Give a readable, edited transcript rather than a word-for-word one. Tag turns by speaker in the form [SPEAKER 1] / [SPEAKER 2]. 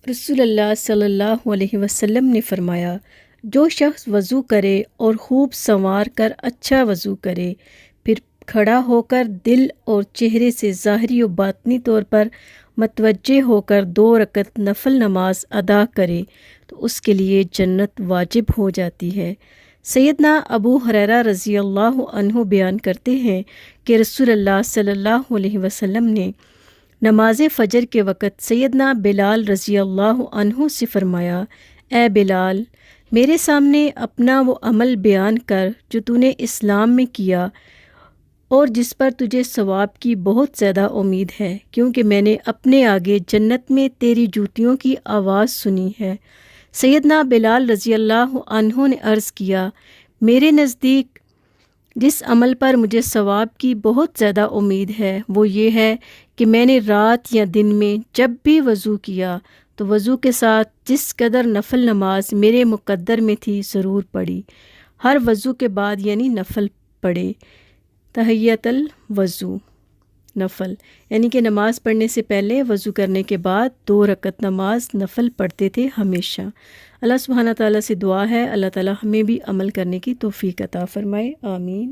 [SPEAKER 1] رسول اللہ صلی اللہ علیہ وسلم نے فرمایا، جو شخص وضو کرے اور خوب سنوار کر اچھا وضو کرے، پھر کھڑا ہو کر دل اور چہرے سے ظاہری و باطنی طور پر متوجہ ہو کر 2 رکعت نفل نماز ادا کرے تو اس کے لیے جنت واجب ہو جاتی ہے۔ سیدنا ابو ہریرہ رضی اللہ عنہ بیان کرتے ہیں کہ رسول اللہ صلی اللہ علیہ وسلم نے نماز فجر کے وقت سیدنا بلال رضی اللہ عنہ سے فرمایا، اے بلال، میرے سامنے اپنا وہ عمل بیان کر جو تو نے اسلام میں کیا اور جس پر تجھے ثواب کی بہت زیادہ امید ہے، کیونکہ میں نے اپنے آگے جنت میں تیری جوتیوں کی آواز سنی ہے۔ سیدنا بلال رضی اللہ عنہ نے عرض کیا، میرے نزدیک جس عمل پر مجھے ثواب کی بہت زیادہ امید ہے وہ یہ ہے کہ میں نے رات یا دن میں جب بھی وضو کیا تو وضو کے ساتھ جس قدر نفل نماز میرے مقدر میں تھی ضرور پڑھی، ہر وضو کے بعد یعنی نفل پڑھے۔ تحیۃ الوضو نفل یعنی کہ نماز پڑھنے سے پہلے وضو کرنے کے بعد 2 رکعت نماز نفل پڑھتے تھے ہمیشہ۔ اللہ سبحانہ تعالیٰ سے دعا ہے اللہ تعالیٰ ہمیں بھی عمل کرنے کی توفیق عطا فرمائے، آمین۔